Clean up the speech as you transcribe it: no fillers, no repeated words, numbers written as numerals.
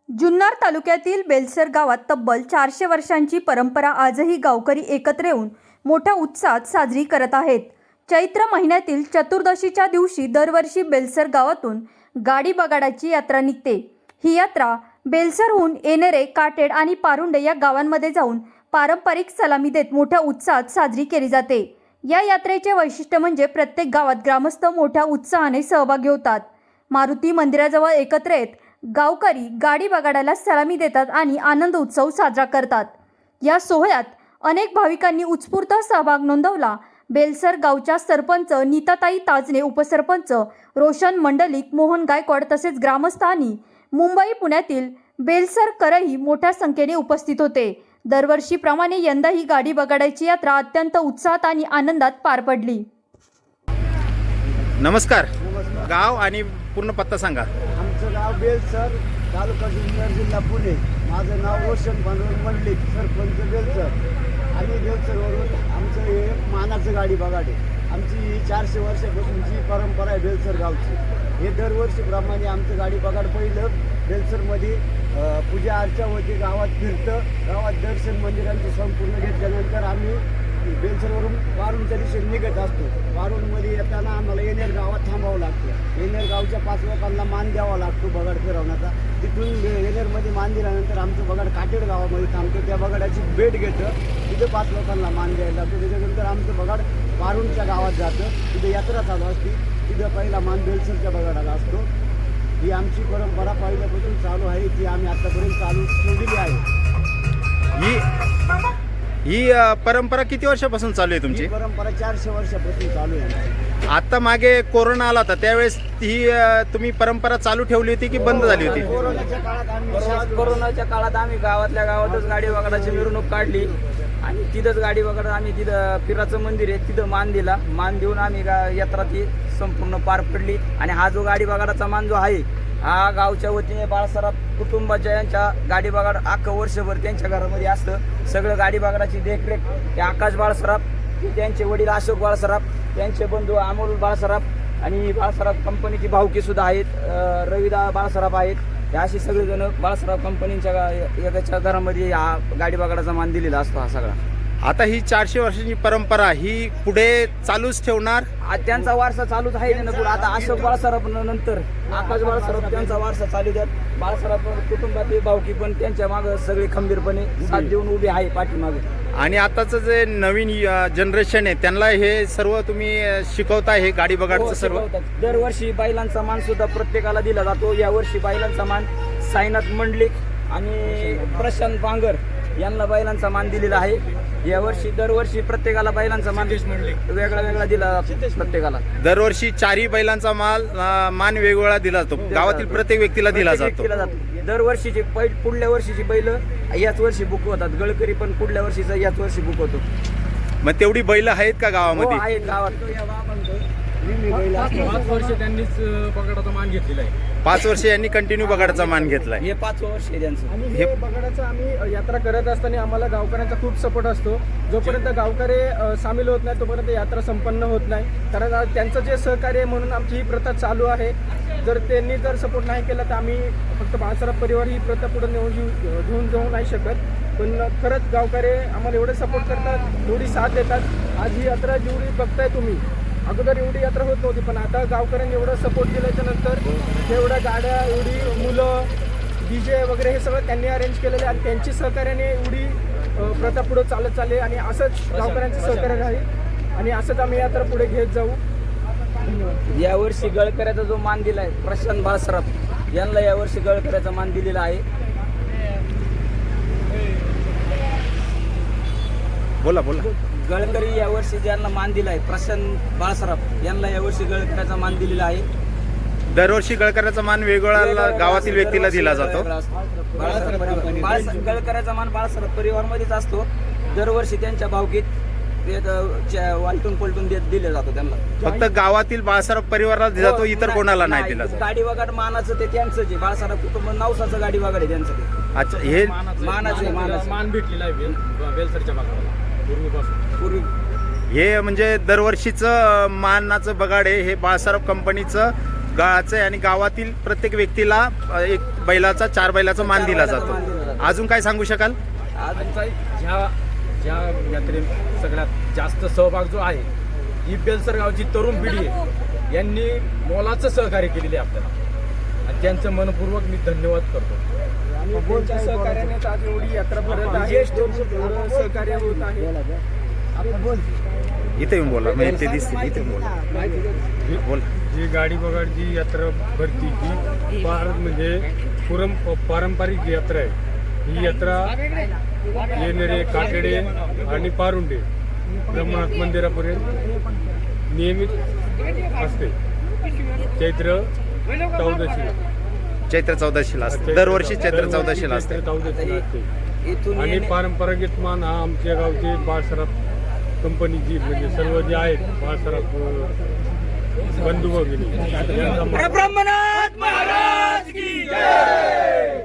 जुन्नर तालुक्यातील बेलसर गावात तब्बल 400 वर्षांची परंपरा आजही गावकरी एकत्र येऊन मोठ्या उत्साहात साजरी करत आहेत। चैत्र महिन्यातील चतुर्दशीच्या दिवशी दरवर्षी बेलसर गावातून गाडी बगाडाची यात्रा निघते। ही यात्रा बेलसरहून येणेरे, काटेड आणि पारुंडे या गावांमध्ये जाऊन पारंपरिक सलामी देत मोठ्या उत्साहात साजरी केली जाते। या यात्रेचे वैशिष्ट्य म्हणजे प्रत्येक गावात ग्रामस्थ मोठ्या उत्साहाने सहभागी होतात। मारुती मंदिराजवळ एकत्र येत गावकरी गाडी बगाडाला सलामी देतात आणि आनंद उत्सव साजरा करतात। या सोहळ्यात अनेक भाविकांनी उत्स्फूर्त सहभाग नोंदवला। बेलसर गावच्या सरपंच नीताताई ताजने, उपसरपंच रोशन मंडलिक, मोहन गायकवाड तसेच ग्रामस्थ आणि मुंबई पुण्यातील बेलसरकरही मोठ्या संख्येने उपस्थित होते। दरवर्षीप्रमाणे यंदाही गाडी बगाडाची यात्रा अत्यंत उत्साहात आणि आनंदात पार पडली। नमस्कार, गाव आणि पूर्ण पत्ता सांगा। आमचं गाव बेलसर, तालुका जुन्नर, जिल्हा पुणे। माझं नाव रोशन मंडलिक, सरपंच बेलसर। आणि बेलसरवरून आमचं हे मानाचं गाडी बगाड आहे। आमची ही 400 वर्षापासूनची परंपरा आहे बेलसर गावची। हे दरवर्षीप्रमाणे आमचं गाडी बगाड पहिलं बेलसरमध्ये पूजा अर्चा होती, गावात फिरतं, गावात दर्शन मंदिरांचं संपूर्ण घेतल्यानंतर आम्ही बेलसरवरून वारूणच्या दिशेने निघत असतो। वारूणमध्ये येताना आम्हाला येणेर गावात थांबावं लागतं। येणेर गावच्या 5 लोकांना मान द्यावा लागतो बगाड फिरवण्याचा। तिथून येणेरमध्ये मान दिल्यानंतर आमचं बगाड काटेड गावामध्ये थांबतो। त्या बगाडाची भेट घेतं, तिथं 5 लोकांना मान द्यायला लागतो। त्याच्यानंतर आमचं बगाड वारूणच्या गावात जातं, तिथं यात्रा चालू असते। तिथं पहिला मान बेलसरच्या बगाडाला असतो। ही आमची परंपरा पहिल्यापासून चालू आहे, ती आम्ही आतापर्यंत चालू ठेवलेली आहे। ही परंपरा किती वर्षापासून चालू आहे तुमची? ही परंपरा 400 वर्षापासून चालू आहे। आता मागे कोरोना आला होता, त्यावेळेस ही तुम्ही परंपरा चालू ठेवली होती की बंद झाली होती? कोरोनाच्या काळात आम्ही गावातल्या गावातच गाडी बगाडाची मिरवणूक काढली आणि तिथंच गाडी बगाड आम्ही तिथं पिराचं मंदिर आहे, तिथं मान दिला। मान देऊन आम्ही यात्रा ती संपूर्ण पार पडली। आणि हा जो गाडी बगाडाचा मान जो आहे, हा गावच्या वतीने बाळसराफ कुटुंबाच्या यांच्या गाडी बगाड अख्खं वर्षभर त्यांच्या घरामध्ये असतं। सगळं गाडी बगाडाची देखरेख ते आकाश बाळसराफ, त्यांचे वडील अशोक बाळसराफ, त्यांचे बंधू अमोल बाळसराफ आणि बाळसराफ कंपनीची भाऊकी सुद्धा आहेत, रविदा बाळसराफ आहेत। हे अशी सगळेजण बाळसराफ कंपनीच्या एकाच्या घरामध्ये हा गाडी बगाडाचा मान दिलेला असतो हा सगळा। आता ही 400 वर्षांची परंपरा ही पुढे चालूच ठेवणार? त्यांचा वारसा चालूच आहे ना पुढे। आता अशोक बाळसराफ नंतर आकाश बाळसराफ त्यांचा वारसा चालू द्यात। बाळसराफ कुटुंबातील भावकी पण त्यांच्या मागे सगळे खंबीरपणे साथ देऊन उभी आहे पाठीमागे। आणि आताचं जे नवीन जनरेशन आहे त्यांना हे सर्व तुम्ही शिकवताय, हे गाडी बगाडचं सर्व? दरवर्षी बैलांचा मान सुद्धा प्रत्येकाला दिला जातो। यावर्षी बैलांचा मान साईनाथ मंडलिक आणि प्रशांत बांगर यांना बैलांचा मान दिलेला आहे। यावर्षी दरवर्षी प्रत्येकाला बैलांचा मान वेगळा वेगळा दिला जातो प्रत्येकाला। दरवर्षी 4 बैलांचा मान वेगवेगळा दिला जातो, गावातील प्रत्येक व्यक्तीला दिला जातो। दरवर्षीची पुढल्या वर्षीची बैल याच वर्षी बुक होतात। गळकरी पण पुढल्या वर्षीचा याच वर्षी बुक होतो। मग तेवढी बैल आहेत का गावामध्ये? आहेत गावात। 5 वर्ष त्यांनीच बगाडाचा मान घेतलेला आहे। 5 वर्ष यांनी कंटिन्यू बगाडाचा मान घेतलाय। हे 5 वर्ष आहे त्यांचं। आणि हे बगाडाचं आम्ही यात्रा करत असताना आम्हाला गावकऱ्यांचा खूप सपोर्ट असतो। जोपर्यंत गावकरी सामील होत नाही तोपर्यंत यात्रा संपन्न होत नाही, कारण त्यांचं जे सहकार्य म्हणून आमची ही प्रथा चालू आहे। जर त्यांनी सपोर्ट नाही केला तर आम्ही फक्त बाळसराफ परिवार ही प्रथा पुढे घेऊन जाऊ नाही शकत। पण खरंच गावकरी आम्हाला एवढे सपोर्ट करतात, एवढी साथ देतात। आज ही यात्रा जेवढी बघताय तुम्ही, अगोदर एवढी यात्रा होत नव्हती, पण आता गावकऱ्यांनी एवढं सपोर्ट केल्याच्या नंतर एवढ्या गाड्या, एवढी मुलं, DJ वगैरे हे सगळं त्यांनी अरेंज केलेले आणि त्यांची सहकार्याने एवढी प्रथा पुढे चालत चालली। आणि असंच गावकऱ्यांचं सहकार्य राहील आणि असंच आम्ही यात्रा पुढे घेत जाऊ। धन्यवाद। यावर्षी गळकऱ्याचा जो मान दिलाय प्रशांत बाळसराफ यांना यावर्षी गळकऱ्याचा मान दिलेला आहे। बोला बोला। गळकरी यावर्षी ज्यांना मान दिलाय प्रशांत बाळसराफ यांना यावर्षी गळकऱ्याचा मान दिलेला आहे। दरवर्षी गळकऱ्याचा मान वेगवेगळ्या गावातील व्यक्तीला दिला जातो। गळकऱ्याचा मान बाळसराफ परिवारमध्येच असतो। दरवर्षी त्यांच्या भावकीत वालटून पलटून दिले जातो त्यांना। फक्त गावातील बाळसराफ परिवाराला दिला जातो, इतर कोणाला नाही दिला जातो? गाडी बगाड मानाचं ते त्यांचं जे बाळसराफ कुटुंब नवसाचं गाडी बगाड आहे त्यांचं ते। अच्छा, हे मानाचं मान भेटलेला आहे बेलसरच्या बगाडाला पूर्वी। हे म्हणजे दरवर्षीचं मानाचं बगाड आहे, हे बाळसराफ कंपनीचं गावाचं आहे आणि गावातील प्रत्येक व्यक्तीला एक बैलाचा 4 बैलाचा मान दिला जातो. अजून काय सांगू शकाल? आजचा ज्या यात्रेत सगळ्यात जास्त सहभाग जो आहे ही बेलसर गावची तरुण पिढी आहे. यांनी मोलाचं सहकार्य केलेले आहे आपल्याला आणि त्यांचं मनपूर्वक मी धन्यवाद करतो. आणि त्यांच्या सहकार्यानेच आज एवढी यात्रा भरत आहे. एवढं सहकार्य होत आहे. इथे येऊन बोला, म्हणजे ते दिसतील. इथे येऊन बोला, बोल. जी गाडी बघाडची यात्रा भरती ही म्हणजे पारंपरिक यात्रा आहे. ही यात्रा येणेरे, काटेडे आणि पारुंडे ब्रह्मनाथ मंदिरापर्यंत नियमित असते. चैत्र 14शीला असते. दरवर्षी चैत्र 14शीला असते. 14शीला असते. इथून आणि पारंपरिक मान हा आमच्या गावचे बाळसराफ कंपनीची म्हणजे सर्व जे आहेत बाळसराफ बंधू भगिनी यांचा मान. ब्रह्मनाथ महाराज की जय.